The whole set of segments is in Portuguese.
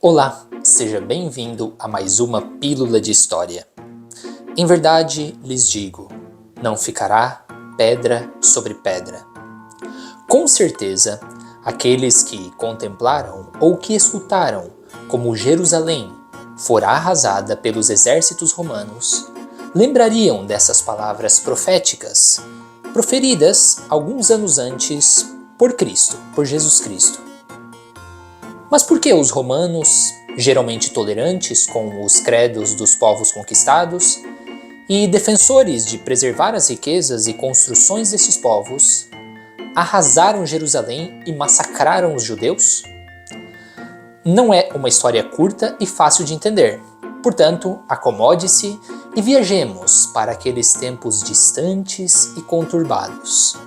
Olá, seja bem-vindo a mais uma Pílula de História. Em verdade lhes digo, não ficará pedra sobre pedra. Com certeza, aqueles que contemplaram ou que escutaram como Jerusalém fora arrasada pelos exércitos romanos, lembrariam dessas palavras proféticas, proferidas alguns anos antes por Cristo, por Jesus Cristo. Mas por que os romanos, geralmente tolerantes com os credos dos povos conquistados e defensores de preservar as riquezas e construções desses povos, arrasaram Jerusalém e massacraram os judeus? Não é uma história curta e fácil de entender. Portanto, acomode-se e viajemos para aqueles tempos distantes e conturbados.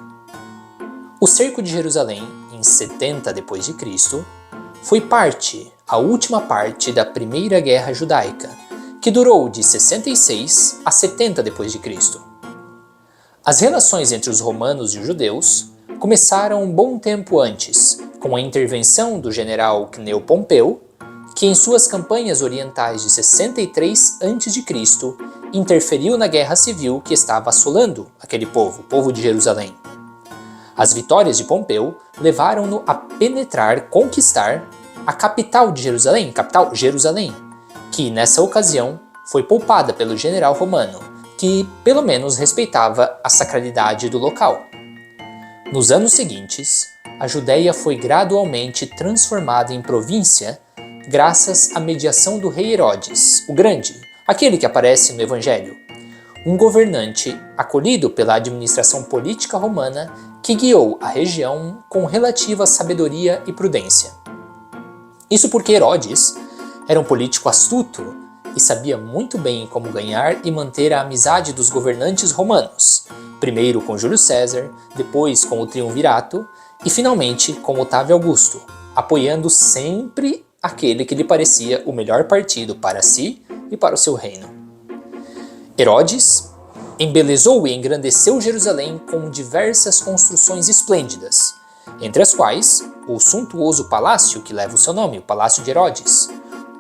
O cerco de Jerusalém, em 70 d.C., foi a última parte da Primeira Guerra Judaica, que durou de 66 a 70 d.C. As relações entre os romanos e os judeus começaram um bom tempo antes, com a intervenção do general Cneo Pompeu, que em suas campanhas orientais de 63 a.C. interferiu na guerra civil que estava assolando aquele povo, o povo de Jerusalém. As vitórias de Pompeu levaram-no a conquistar a capital de Jerusalém, que nessa ocasião foi poupada pelo general romano, que pelo menos respeitava a sacralidade do local. Nos anos seguintes, a Judéia foi gradualmente transformada em província graças à mediação do rei Herodes, o Grande, aquele que aparece no Evangelho, um governante acolhido pela administração política romana que guiou a região com relativa sabedoria e prudência. Isso porque Herodes era um político astuto e sabia muito bem como ganhar e manter a amizade dos governantes romanos, primeiro com Júlio César, depois com o Triunvirato e finalmente com Otávio Augusto, apoiando sempre aquele que lhe parecia o melhor partido para si e para o seu reino. Herodes embelezou e engrandeceu Jerusalém com diversas construções esplêndidas, entre as quais o suntuoso palácio que leva o seu nome, o Palácio de Herodes,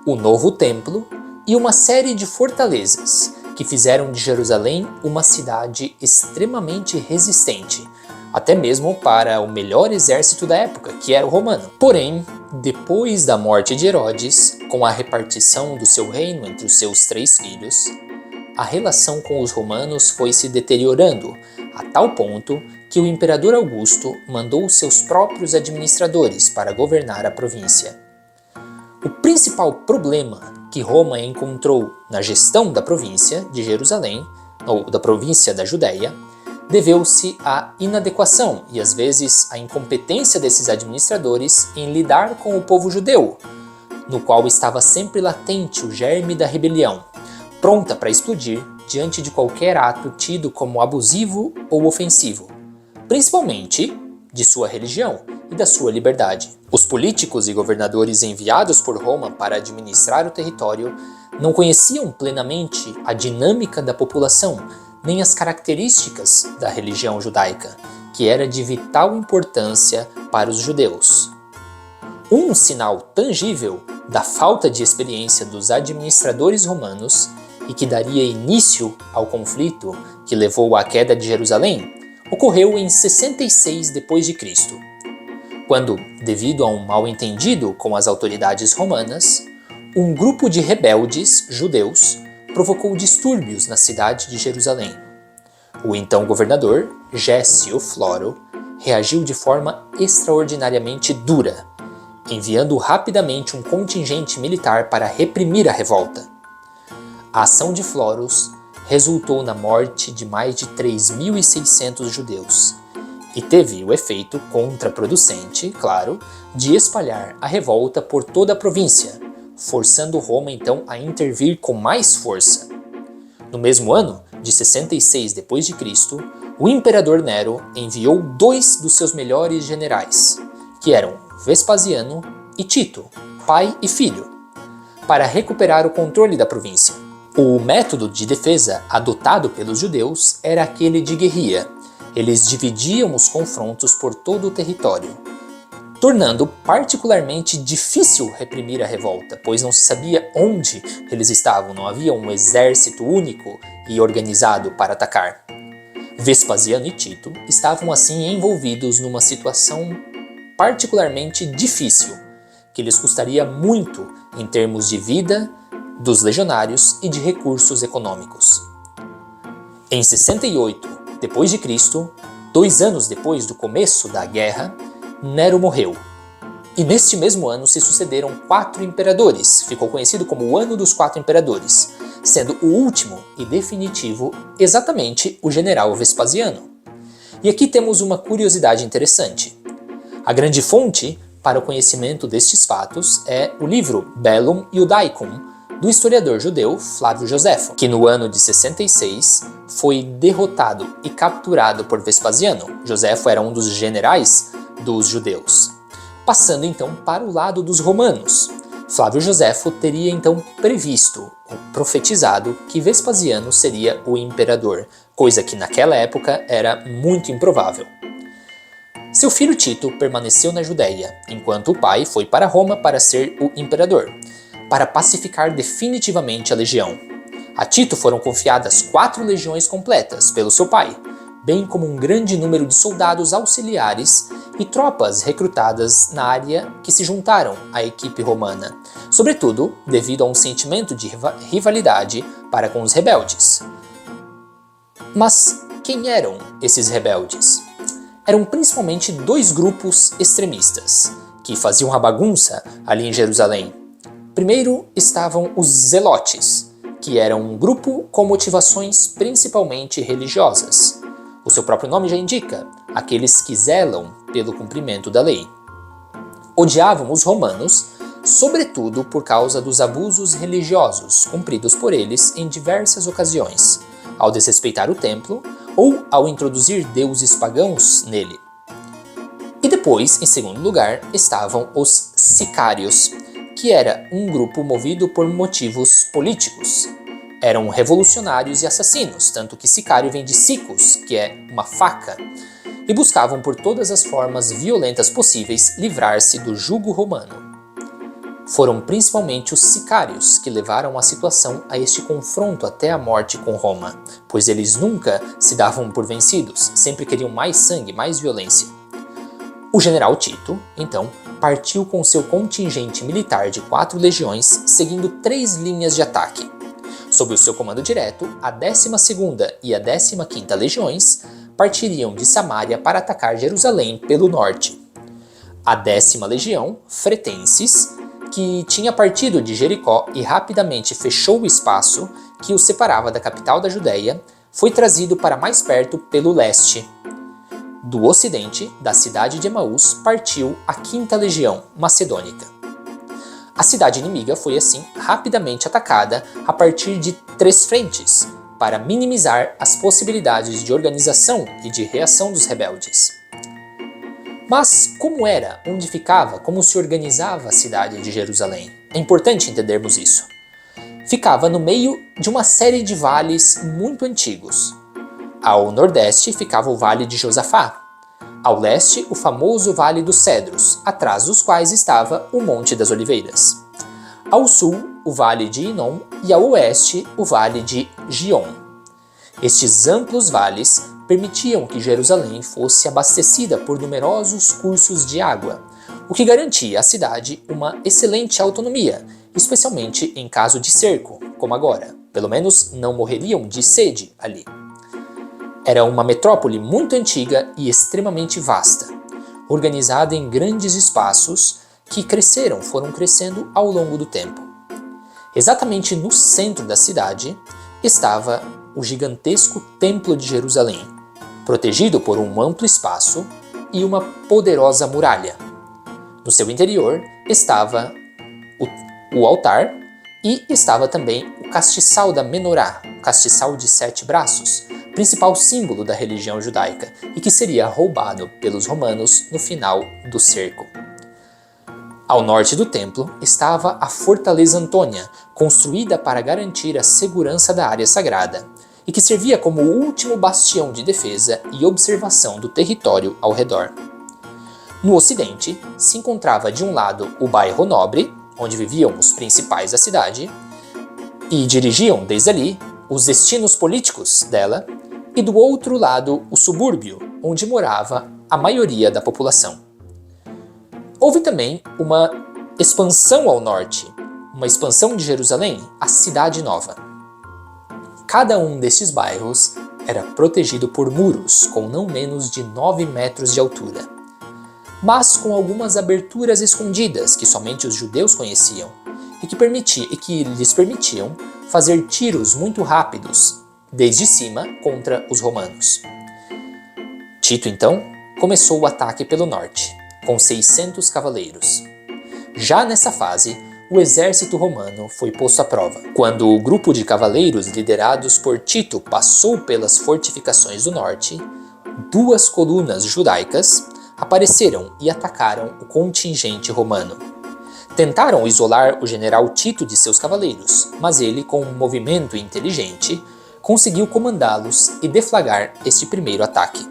o novo templo e uma série de fortalezas que fizeram de Jerusalém uma cidade extremamente resistente, até mesmo para o melhor exército da época, que era o romano. Porém, depois da morte de Herodes, com a repartição do seu reino entre os seus 3 filhos, a relação com os romanos foi se deteriorando a tal ponto que o imperador Augusto mandou seus próprios administradores para governar a província. O principal problema que Roma encontrou na gestão da província de Jerusalém, ou da província da Judéia, deveu-se à inadequação e às vezes à incompetência desses administradores em lidar com o povo judeu, no qual estava sempre latente o germe da rebelião, pronta para explodir diante de qualquer ato tido como abusivo ou ofensivo, principalmente de sua religião e da sua liberdade. Os políticos e governadores enviados por Roma para administrar o território não conheciam plenamente a dinâmica da população, nem as características da religião judaica, que era de vital importância para os judeus. Um sinal tangível da falta de experiência dos administradores romanos e que daria início ao conflito que levou à queda de Jerusalém, ocorreu em 66 d.C., quando, devido a um mal-entendido com as autoridades romanas, um grupo de rebeldes judeus provocou distúrbios na cidade de Jerusalém. O então governador, Gécio Floro, reagiu de forma extraordinariamente dura, enviando rapidamente um contingente militar para reprimir a revolta. A ação de Floros resultou na morte de mais de 3.600 judeus e teve o efeito contraproducente, claro, de espalhar a revolta por toda a província, forçando Roma então a intervir com mais força. No mesmo ano de 66 d.C., o imperador Nero enviou 2 dos seus melhores generais, que eram Vespasiano e Tito, pai e filho, para recuperar o controle da província. O método de defesa adotado pelos judeus era aquele de guerrilha. Eles dividiam os confrontos por todo o território. tornando particularmente difícil reprimir a revolta, pois não se sabia onde eles estavam, não havia um exército único e organizado para atacar. Vespasiano e Tito estavam assim envolvidos numa situação particularmente difícil, que lhes custaria muito em termos de vida dos legionários e de recursos econômicos. Em 68 d.C., 2 anos depois do começo da guerra, Nero morreu. E neste mesmo ano se sucederam 4 imperadores, ficou conhecido como o Ano dos 4 Imperadores, sendo o último e definitivo exatamente o general Vespasiano. E aqui temos uma curiosidade interessante. A grande fonte para o conhecimento destes fatos é o livro Bellum Iudaicum, do historiador judeu Flávio Joséfo, que no ano de 66 foi derrotado e capturado por Vespasiano. Joséfo era um dos generais dos judeus. Passando então para o lado dos romanos, Flávio Joséfo teria então previsto, profetizado, que Vespasiano seria o imperador, coisa que naquela época era muito improvável. Seu filho Tito permaneceu na Judéia, enquanto o pai foi para Roma para ser o imperador, para pacificar definitivamente a legião. A Tito foram confiadas 4 legiões completas pelo seu pai, bem como um grande número de soldados auxiliares e tropas recrutadas na área que se juntaram à equipe romana, sobretudo devido a um sentimento de rivalidade para com os rebeldes. Mas quem eram esses rebeldes? Eram principalmente 2 grupos extremistas, que faziam a bagunça ali em Jerusalém. Primeiro estavam os Zelotes, que eram um grupo com motivações principalmente religiosas. O seu próprio nome já indica, aqueles que zelam pelo cumprimento da lei. Odiavam os romanos, sobretudo por causa dos abusos religiosos cumpridos por eles em diversas ocasiões, ao desrespeitar o templo ou ao introduzir deuses pagãos nele. E depois, em segundo lugar, estavam os sicários, que era um grupo movido por motivos políticos. Eram revolucionários e assassinos, tanto que sicário vem de sicus, que é uma faca, e buscavam por todas as formas violentas possíveis livrar-se do jugo romano. Foram principalmente os sicários que levaram a situação a este confronto até a morte com Roma, pois eles nunca se davam por vencidos, sempre queriam mais sangue, mais violência. O general Tito, então, partiu com seu contingente militar de 4 legiões, seguindo 3 linhas de ataque. Sob o seu comando direto, a 12ª e a 15ª legiões partiriam de Samaria para atacar Jerusalém pelo norte. A 10ª legião, Fretenses, que tinha partido de Jericó e rapidamente fechou o espaço que o separava da capital da Judéia, foi trazido para mais perto pelo leste. Do ocidente, da cidade de Emaús, partiu a 5ª legião, macedônica. A cidade inimiga foi assim rapidamente atacada a partir de 3 frentes, para minimizar as possibilidades de organização e de reação dos rebeldes. Mas como era, onde ficava, como se organizava a cidade de Jerusalém? É importante entendermos isso. Ficava no meio de uma série de vales muito antigos. Ao nordeste ficava o Vale de Josafá. Ao leste, o famoso Vale dos Cedros, atrás dos quais estava o Monte das Oliveiras. Ao sul, o Vale de Inom e ao oeste, o Vale de Gion. Estes amplos vales permitiam que Jerusalém fosse abastecida por numerosos cursos de água, o que garantia à cidade uma excelente autonomia, especialmente em caso de cerco, como agora. Pelo menos não morreriam de sede ali. Era uma metrópole muito antiga e extremamente vasta, organizada em grandes espaços que foram crescendo ao longo do tempo. Exatamente no centro da cidade estava o gigantesco Templo de Jerusalém, protegido por um amplo espaço e uma poderosa muralha. No seu interior estava o altar e estava também o castiçal da Menorá, o castiçal de 7 braços, principal símbolo da religião judaica e que seria roubado pelos romanos no final do cerco. Ao norte do templo estava a Fortaleza Antônia, construída para garantir a segurança da área sagrada, e que servia como o último bastião de defesa e observação do território ao redor. No ocidente, se encontrava de um lado o bairro Nobre, onde viviam os principais da cidade, e dirigiam desde ali os destinos políticos dela, e do outro lado o subúrbio, onde morava a maioria da população. Houve também uma expansão ao norte, uma expansão de Jerusalém, a Cidade Nova. Cada um destes bairros era protegido por muros com não menos de 9 metros de altura, mas com algumas aberturas escondidas que somente os judeus conheciam e que lhes permitiam fazer tiros muito rápidos, desde cima, contra os romanos. Tito, então, começou o ataque pelo norte, com 600 cavaleiros. Já nessa fase, o exército romano foi posto à prova. Quando o grupo de cavaleiros liderados por Tito passou pelas fortificações do norte, 2 colunas judaicas apareceram e atacaram o contingente romano. Tentaram isolar o general Tito de seus cavaleiros, mas ele, com um movimento inteligente, conseguiu comandá-los e deflagrar este primeiro ataque.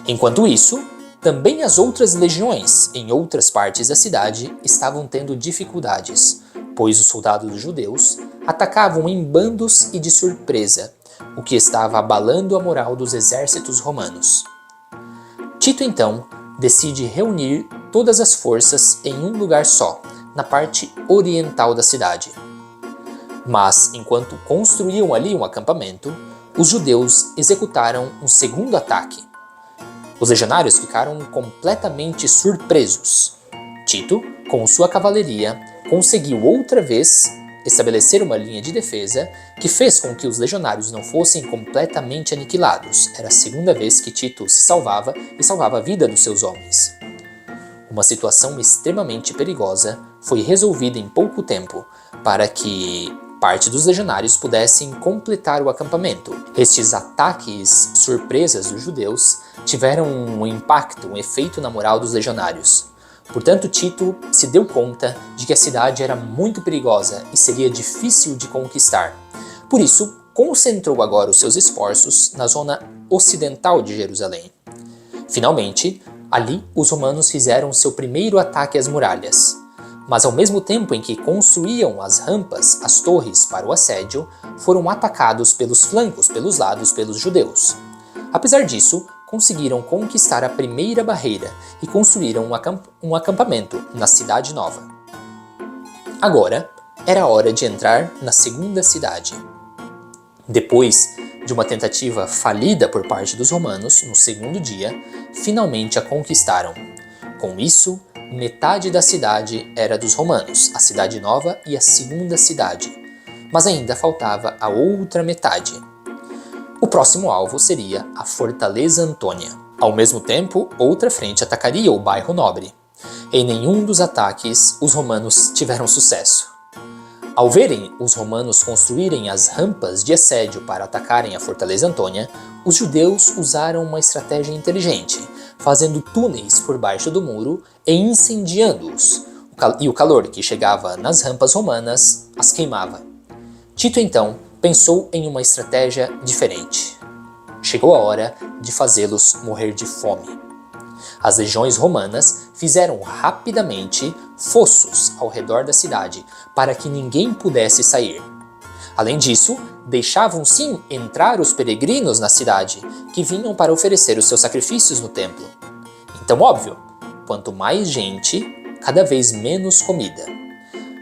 Enquanto isso, também as outras legiões em outras partes da cidade estavam tendo dificuldades, pois os soldados judeus atacavam em bandos e de surpresa, o que estava abalando a moral dos exércitos romanos. Tito, então, decide reunir todas as forças em um lugar só, na parte oriental da cidade. Mas, enquanto construíam ali um acampamento, os judeus executaram um segundo ataque. Os legionários ficaram completamente surpresos. Tito, com sua cavalaria, conseguiu outra vez estabelecer uma linha de defesa que fez com que os legionários não fossem completamente aniquilados. Era a segunda vez que Tito se salvava e salvava a vida dos seus homens. Uma situação extremamente perigosa foi resolvida em pouco tempo para que parte dos legionários pudessem completar o acampamento. Estes ataques surpresas dos judeus tiveram um impacto, um efeito na moral dos legionários. Portanto, Tito se deu conta de que a cidade era muito perigosa e seria difícil de conquistar. Por isso, concentrou agora os seus esforços na zona ocidental de Jerusalém. Finalmente, ali os romanos fizeram seu primeiro ataque às muralhas. Mas ao mesmo tempo em que construíam as rampas, as torres para o assédio, foram atacados pelos flancos, pelos lados, pelos judeus. Apesar disso, conseguiram conquistar a primeira barreira e construíram um acampamento na Cidade Nova. Agora, era hora de entrar na segunda cidade. Depois de uma tentativa falida por parte dos romanos, no segundo dia, finalmente a conquistaram. Com isso, metade da cidade era dos romanos, a Cidade Nova e a segunda cidade. Mas ainda faltava a outra metade. O próximo alvo seria a Fortaleza Antônia. Ao mesmo tempo, outra frente atacaria o bairro Nobre. Em nenhum dos ataques, os romanos tiveram sucesso. Ao verem os romanos construírem as rampas de assédio para atacarem a Fortaleza Antônia, os judeus usaram uma estratégia inteligente, fazendo túneis por baixo do muro e incendiando-os, e o calor que chegava nas rampas romanas as queimava. Tito, então, pensou em uma estratégia diferente. Chegou a hora de fazê-los morrer de fome. As legiões romanas fizeram rapidamente fossos ao redor da cidade para que ninguém pudesse sair. Além disso, deixavam sim entrar os peregrinos na cidade, que vinham para oferecer os seus sacrifícios no templo. Então, óbvio, quanto mais gente, cada vez menos comida.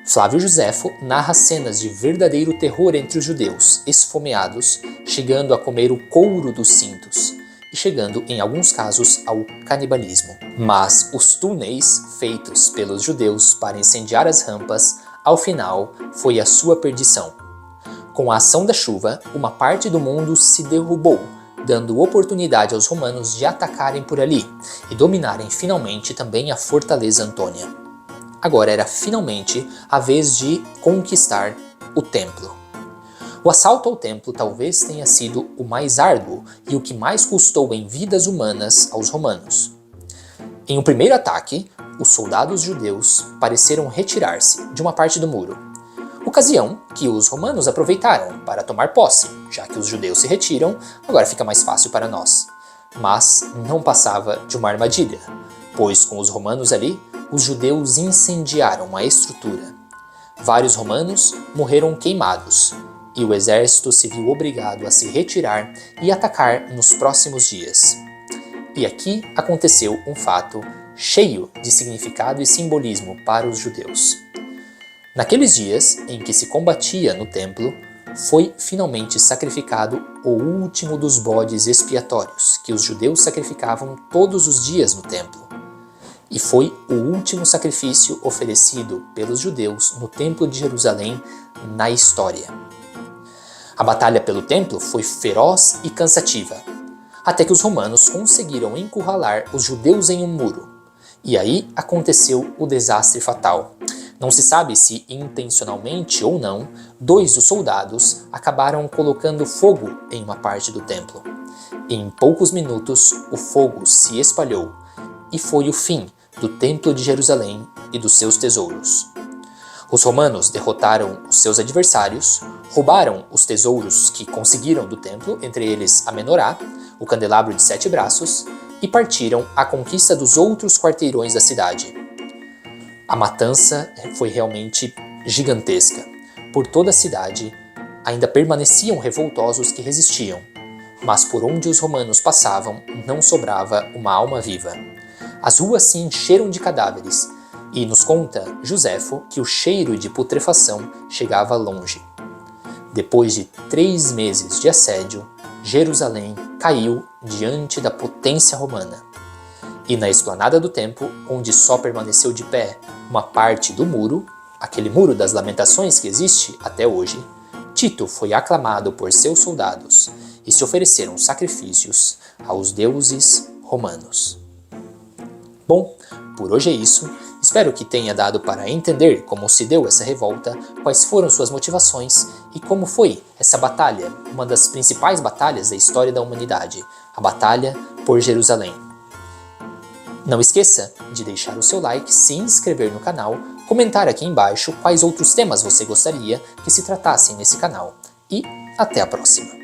Flávio Joséfo narra cenas de verdadeiro terror entre os judeus, esfomeados, chegando a comer o couro dos cintos e chegando, em alguns casos, ao canibalismo. Mas os túneis feitos pelos judeus para incendiar as rampas, ao final, foi a sua perdição. Com a ação da chuva, uma parte do mundo se derrubou, dando oportunidade aos romanos de atacarem por ali e dominarem finalmente também a Fortaleza Antônia. Agora era finalmente a vez de conquistar o templo. O assalto ao templo talvez tenha sido o mais árduo e o que mais custou em vidas humanas aos romanos. Em um primeiro ataque, os soldados judeus pareceram retirar-se de uma parte do muro, ocasião que os romanos aproveitaram para tomar posse, já que os judeus se retiram, agora fica mais fácil para nós. Mas não passava de uma armadilha, pois com os romanos ali, os judeus incendiaram a estrutura. Vários romanos morreram queimados, e o exército se viu obrigado a se retirar e atacar nos próximos dias. E aqui aconteceu um fato cheio de significado e simbolismo para os judeus. Naqueles dias em que se combatia no templo, foi finalmente sacrificado o último dos bodes expiatórios que os judeus sacrificavam todos os dias no templo. E foi o último sacrifício oferecido pelos judeus no Templo de Jerusalém na história. A batalha pelo templo foi feroz e cansativa, até que os romanos conseguiram encurralar os judeus em um muro. E aí aconteceu o desastre fatal. Não se sabe se intencionalmente ou não, 2 dos soldados acabaram colocando fogo em uma parte do templo. E em poucos minutos o fogo se espalhou e foi o fim do Templo de Jerusalém e dos seus tesouros. Os romanos derrotaram os seus adversários, roubaram os tesouros que conseguiram do templo, entre eles a menorá, o candelabro de 7 braços, e partiram à conquista dos outros quarteirões da cidade. A matança foi realmente gigantesca. Por toda a cidade, ainda permaneciam revoltosos que resistiam, mas por onde os romanos passavam não sobrava uma alma viva. As ruas se encheram de cadáveres, e nos conta Joséfo que o cheiro de putrefação chegava longe. Depois de 3 meses de assédio, Jerusalém caiu diante da potência romana. E na esplanada do templo, onde só permaneceu de pé uma parte do muro, aquele muro das lamentações que existe até hoje, Tito foi aclamado por seus soldados e se ofereceram sacrifícios aos deuses romanos. Bom, por hoje é isso. Espero que tenha dado para entender como se deu essa revolta, quais foram suas motivações e como foi essa batalha, uma das principais batalhas da história da humanidade, a Batalha por Jerusalém. Não esqueça de deixar o seu like, se inscrever no canal, comentar aqui embaixo quais outros temas você gostaria que se tratassem nesse canal. E até a próxima!